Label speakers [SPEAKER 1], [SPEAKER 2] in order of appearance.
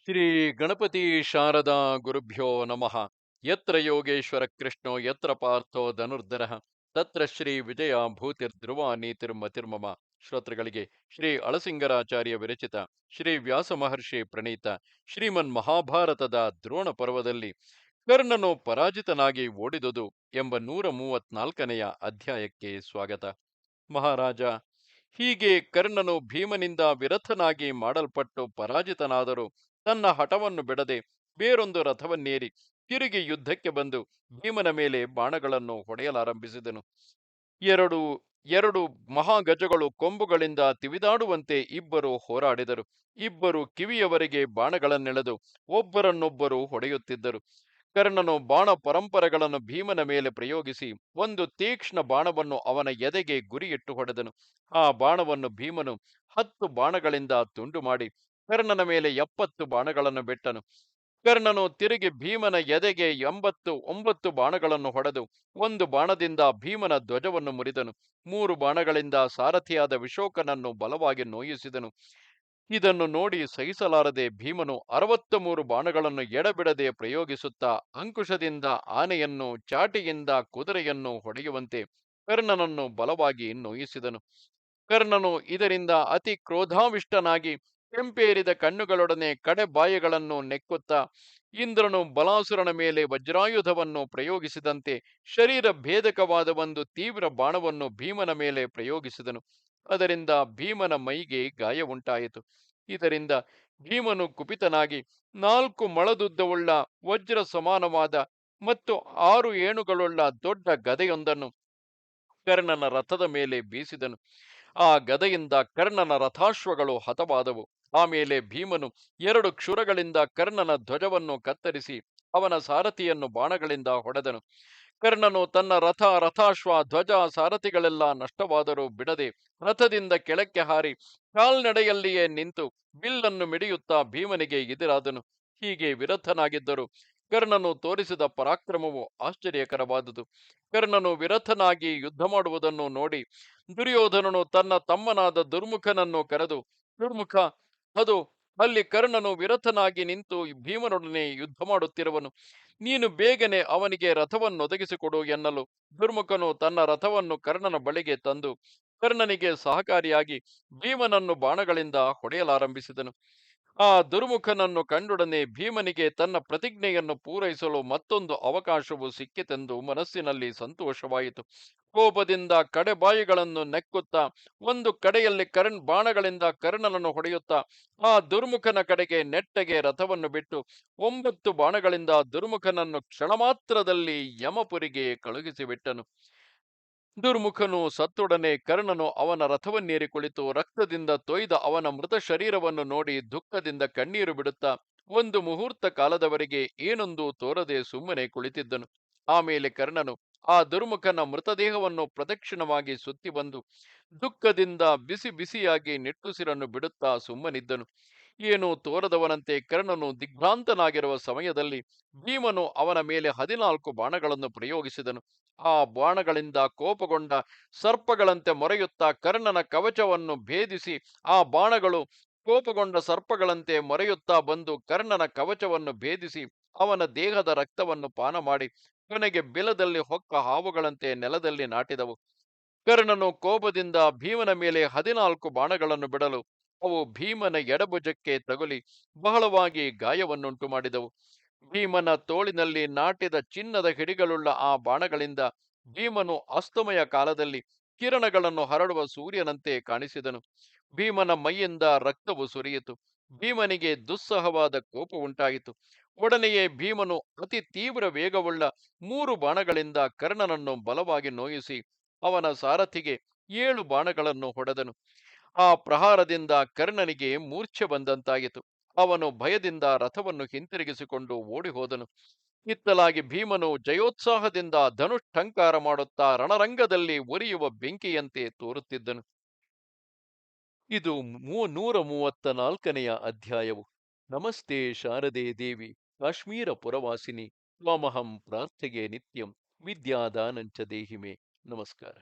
[SPEAKER 1] ಶ್ರೀ ಗಣಪತಿ ಶಾರದಾ ಗುರುಭ್ಯೋ ನಮಃ. ಯತ್ರ ಯೋಗೇಶ್ವರ ಕೃಷ್ಣೋ ಯತ್ರ ಪಾರ್ಥೋ ಧನುರ್ಧರಃ ತತ್ರ ಶ್ರೀ ವಿಜಯ ಭೂತಿರ್ಧ್ರುವ ನೀತಿರ್ಮತಿರ್ಮಮ. ಶ್ರೋತೃಗಳಿಗೆ ಶ್ರೀ ಅಳಸಿಂಗರಾಚಾರ್ಯ ವಿರಚಿತ ಶ್ರೀ ವ್ಯಾಸ ಮಹರ್ಷಿ ಪ್ರಣೀತ ಶ್ರೀಮನ್ ಮಹಾಭಾರತದ ದ್ರೋಣ ಪರ್ವದಲ್ಲಿ ಕರ್ಣನು ಪರಾಜಿತನಾಗಿ ಓಡಿದುದು ಎಂಬ 134ನೆಯ ಅಧ್ಯಾಯಕ್ಕೆ ಸ್ವಾಗತ. ಮಹಾರಾಜ, ಹೀಗೆ ಕರ್ಣನು ಭೀಮನಿಂದ ವಿರಥನಾಗಿ ಮಾಡಲ್ಪಟ್ಟು ಪರಾಜಿತನಾದರೂ ತನ್ನ ಹಠವನ್ನು ಬಿಡದೆ ಬೇರೊಂದು ರಥವನ್ನೇರಿ ತಿರುಗಿ ಯುದ್ಧಕ್ಕೆ ಬಂದು ಭೀಮನ ಮೇಲೆ ಬಾಣಗಳನ್ನು ಹೊಡೆಯಲಾರಂಭಿಸಿದನು. ಎರಡು ಎರಡು ಮಹಾಗಜಗಳು ಕೊಂಬುಗಳಿಂದ ತಿವಿದಾಡುವಂತೆ ಇಬ್ಬರು ಹೋರಾಡಿದರು. ಇಬ್ಬರು ಕಿವಿಯವರೆಗೆ ಬಾಣಗಳನ್ನೆಳೆದು ಒಬ್ಬರನ್ನೊಬ್ಬರು ಹೊಡೆಯುತ್ತಿದ್ದರು. ಕರ್ಣನು ಬಾಣ ಪರಂಪರೆಗಳನ್ನು ಭೀಮನ ಮೇಲೆ ಪ್ರಯೋಗಿಸಿ ಒಂದು ತೀಕ್ಷ್ಣ ಬಾಣವನ್ನು ಅವನ ಎದೆಗೆ ಗುರಿಯಿಟ್ಟು ಹೊಡೆದನು. ಆ ಬಾಣವನ್ನು ಭೀಮನು 10 ಬಾಣಗಳಿಂದ ತುಂಡು ಮಾಡಿ ಕರ್ಣನ ಮೇಲೆ 70 ಬಾಣಗಳನ್ನು ಬಿಟ್ಟನು. ಕರ್ಣನು ತಿರುಗಿ ಭೀಮನ ಎದೆಗೆ 89 ಬಾಣಗಳನ್ನು ಹೊಡೆದು ಒಂದು ಬಾಣದಿಂದ ಭೀಮನ ಧ್ವಜವನ್ನು ಮುರಿದನು. 3 ಬಾಣಗಳಿಂದ ಸಾರಥಿಯಾದ ವಿಶೋಕನನ್ನು ಬಲವಾಗಿ ನೋಯಿಸಿದನು. ಇದನ್ನು ನೋಡಿ ಸಹಿಸಲಾರದೆ ಭೀಮನು 63 ಬಾಣಗಳನ್ನು ಎಡಬಿಡದೆ ಪ್ರಯೋಗಿಸುತ್ತಾ ಅಂಕುಶದಿಂದ ಆನೆಯನ್ನು, ಚಾಟಿಯಿಂದ ಕುದುರೆಯನ್ನು ಹೊಡೆಯುವಂತೆ ಕರ್ಣನನ್ನು ಬಲವಾಗಿ ನೋಯಿಸಿದನು. ಕರ್ಣನು ಇದರಿಂದ ಅತಿ ಕ್ರೋಧಾವಿಷ್ಟನಾಗಿ ಕೆಂಪೇರಿದ ಕಣ್ಣುಗಳೊಡನೆ ಕಡೆ ಬಾಯಿಗಳನ್ನು ನೆಕ್ಕುತ್ತಾ ಇಂದ್ರನು ಬಲಾಸುರನ ಮೇಲೆ ವಜ್ರಾಯುಧವನ್ನು ಪ್ರಯೋಗಿಸಿದಂತೆ ಶರೀರ ಭೇದಕವಾದ ಒಂದು ತೀವ್ರ ಬಾಣವನ್ನು ಭೀಮನ ಮೇಲೆ ಪ್ರಯೋಗಿಸಿದನು. ಅದರಿಂದ ಭೀಮನ ಮೈಗೆ ಗಾಯ ಉಂಟಾಯಿತು. ಇದರಿಂದ ಭೀಮನು ಕುಪಿತನಾಗಿ 4 ಮೊಳದುದ್ದವುಳ್ಳ ವಜ್ರ ಸಮಾನವಾದ ಮತ್ತು 6 ಏಣುಗಳುಳ್ಳ ದೊಡ್ಡ ಗದೆಯೊಂದನ್ನು ಕರ್ಣನ ರಥದ ಮೇಲೆ ಬೀಸಿದನು. ಆ ಗದೆಯಿಂದ ಕರ್ಣನ ರಥಾಶ್ವಗಳು ಹತವಾದವು. ಆಮೇಲೆ ಭೀಮನು 2 ಕ್ಷುರಗಳಿಂದ ಕರ್ಣನ ಧ್ವಜವನ್ನು ಕತ್ತರಿಸಿ ಅವನ ಸಾರಥಿಯನ್ನು ಬಾಣಗಳಿಂದ ಹೊಡೆದನು. ಕರ್ಣನು ತನ್ನ ರಥಾಶ್ವ, ಧ್ವಜ, ಸಾರಥಿಗಳೆಲ್ಲ ನಷ್ಟವಾದರೂ ಬಿಡದೆ ರಥದಿಂದ ಕೆಳಕ್ಕೆ ಹಾರಿ ಕಾಲ್ನಡೆಯಲ್ಲಿಯೇ ನಿಂತು ಬಿಲ್ಲನ್ನು ಮಿಡಿಯುತ್ತಾ ಭೀಮನಿಗೆ ಎದುರಾದನು. ಹೀಗೆ ವಿರಥನಾಗಿದ್ದರು ಕರ್ಣನು ತೋರಿಸಿದ ಪರಾಕ್ರಮವು ಆಶ್ಚರ್ಯಕರವಾದುದು. ಕರ್ಣನು ವಿರಥನಾಗಿ ಯುದ್ಧ ಮಾಡುವುದನ್ನು ನೋಡಿ ದುರ್ಯೋಧನನು ತನ್ನ ತಮ್ಮನಾದ ದುರ್ಮುಖನನ್ನು ಕರೆದು, ದುರ್ಮುಖ, ಅದು ಅಲ್ಲಿ ಕರ್ಣನು ವಿರಥನಾಗಿ ನಿಂತು ಭೀಮನೊಡನೆ ಯುದ್ಧ ಮಾಡುತ್ತಿರುವನು. ನೀನು ಬೇಗನೆ ಅವನಿಗೆ ರಥವನ್ನೊದಗಿಸಿಕೊಡು ಎನ್ನಲು ದುರ್ಮುಖನು ತನ್ನ ರಥವನ್ನು ಕರ್ಣನ ಬಳಿಗೆ ತಂದು ಕರ್ಣನಿಗೆ ಸಹಕಾರಿಯಾಗಿ ಭೀಮನನ್ನು ಬಾಣಗಳಿಂದ ಹೊಡೆಯಲಾರಂಭಿಸಿದನು. ಆ ದುರ್ಮುಖನನ್ನು ಕಂಡೊಡನೆ ಭೀಮನಿಗೆ ತನ್ನ ಪ್ರತಿಜ್ಞೆಯನ್ನು ಪೂರೈಸಲು ಮತ್ತೊಂದು ಅವಕಾಶವು ಸಿಕ್ಕಿತೆಂದು ಮನಸ್ಸಿನಲ್ಲಿ ಸಂತೋಷವಾಯಿತು. ಕೋಪದಿಂದ ಕಡೆಬಾಯಿಗಳನ್ನು ನೆಕ್ಕುತ್ತಾ ಒಂದು ಕಡೆಯಲ್ಲಿ ಬಾಣಗಳಿಂದ ಕರ್ಣನನ್ನು ಹೊಡೆಯುತ್ತಾ ಆ ದುರ್ಮುಖನ ಕಡೆಗೆ ನೆಟ್ಟಗೆ ರಥವನ್ನು ಬಿಟ್ಟು 9 ಬಾಣಗಳಿಂದ ದುರ್ಮುಖನನ್ನು ಕ್ಷಣಮಾತ್ರದಲ್ಲಿ ಯಮಪುರಿಗೆ ಕಳುಹಿಸಿಬಿಟ್ಟನು. ದುರ್ಮುಖನು ಸತ್ತೊಡನೆ ಕರ್ಣನು ಅವನ ರಥವನ್ನೇರಿ ಕುಳಿತು ರಕ್ತದಿಂದ ತೊಯ್ದ ಅವನ ಮೃತ ಶರೀರವನ್ನು ನೋಡಿ ದುಃಖದಿಂದ ಕಣ್ಣೀರು ಬಿಡುತ್ತಾ ಒಂದು ಮುಹೂರ್ತ ಕಾಲದವರೆಗೆ ಏನೊಂದು ತೋರದೆ ಸುಮ್ಮನೆ ಕುಳಿತಿದ್ದನು. ಆಮೇಲೆ ಕರ್ಣನು ಆ ದುರ್ಮುಖನ ಮೃತದೇಹವನ್ನು ಪ್ರದಕ್ಷಿಣವಾಗಿ ಸುತ್ತಿ ಬಂದು ದುಃಖದಿಂದ ಬಿಸಿ ಬಿಸಿಯಾಗಿ ನಿಟ್ಟುಸಿರನ್ನು ಬಿಡುತ್ತಾ ಸುಮ್ಮನಿದ್ದನು. ಏನು ತೋರದವನಂತೆ ಕರ್ಣನು ದಿಗ್ಭ್ರಾಂತನಾಗಿರುವ ಸಮಯದಲ್ಲಿ ಭೀಮನು ಅವನ ಮೇಲೆ 14 ಬಾಣಗಳನ್ನು ಪ್ರಯೋಗಿಸಿದನು. ಆ ಬಾಣಗಳಿಂದ ಕೋಪಗೊಂಡ ಸರ್ಪಗಳಂತೆ ಮೊರೆಯುತ್ತಾ ಕರ್ಣನ ಕವಚವನ್ನು ಭೇದಿಸಿ ಆ ಬಾಣಗಳು ಕೋಪಗೊಂಡ ಸರ್ಪಗಳಂತೆ ಮೊರೆಯುತ್ತಾ ಬಂದು ಕರ್ಣನ ಕವಚವನ್ನು ಭೇದಿಸಿ ಅವನ ದೇಹದ ರಕ್ತವನ್ನು ಪಾನ ಮಾಡಿ ಕೊನೆಗೆ ಬಿಲದಲ್ಲಿ ಹೊಕ್ಕ ಹಾವುಗಳಂತೆ ನೆಲದಲ್ಲಿ ನಾಟಿದವು. ಕರ್ಣನು ಕೋಪದಿಂದ ಭೀಮನ ಮೇಲೆ 14 ಬಾಣಗಳನ್ನು ಬಿಡಲು ಅವು ಭೀಮನ ಎಡಭುಜಕ್ಕೆ ತಗುಲಿ ಬಹಳವಾಗಿ ಗಾಯವನ್ನುಂಟು ಮಾಡಿದವು. ಭೀಮನ ತೋಳಿನಲ್ಲಿ ನಾಟಿದ ಚಿನ್ನದ ಹಿಡಿಗಳುಳ್ಳ ಆ ಬಾಣಗಳಿಂದ ಭೀಮನು ಅಸ್ತಮಯ ಕಾಲದಲ್ಲಿ ಕಿರಣಗಳನ್ನು ಹರಡುವ ಸೂರ್ಯನಂತೆ ಕಾಣಿಸಿದನು. ಭೀಮನ ಮೈಯಿಂದ ರಕ್ತವು ಸುರಿಯಿತು. ಭೀಮನಿಗೆ ದುಸ್ಸಹವಾದ ಕೋಪ ಉಂಟಾಯಿತು. ಒಡನೆಯೇ ಭೀಮನು ಅತಿ ತೀವ್ರ ವೇಗವುಳ್ಳ 3 ಬಾಣಗಳಿಂದ ಕರ್ಣನನ್ನು ಬಲವಾಗಿ ನೋಯಿಸಿ ಅವನ ಸಾರಥಿಗೆ 7 ಬಾಣಗಳನ್ನು ಹೊಡೆದನು. ಆ ಪ್ರಹಾರದಿಂದ ಕರ್ಣನಿಗೆ ಮೂರ್ಛೆ ಬಂದಂತಾಯಿತು. ಅವನು ಭಯದಿಂದ ರಥವನ್ನು ಹಿಂತಿರುಗಿಸಿಕೊಂಡು ಓಡಿ ಹೋದನು. ಇತ್ತಲಾಗಿ ಭೀಮನು ಜಯೋತ್ಸಾಹದಿಂದ ಧನುಷ್ಠಂಕಾರ ಮಾಡುತ್ತಾ ರಣರಂಗದಲ್ಲಿ ಉರಿಯುವ ಬೆಂಕಿಯಂತೆ ತೋರುತ್ತಿದ್ದನು. ಇದು 134ನೆಯ ಅಧ್ಯಾಯವು. ನಮಸ್ತೆ ಶಾರದೆ ದೇವಿ, ಕಾಶ್ಮೀರ ಪುರವಾಸಿನಿ, ತ್ವಾಮಹಂ ಪ್ರಾರ್ಥೆಗೆ ನಿತ್ಯಂ, ವಿದ್ಯಾದಾನಂಚ ದೇಹಿಮೆ. ನಮಸ್ಕಾರ.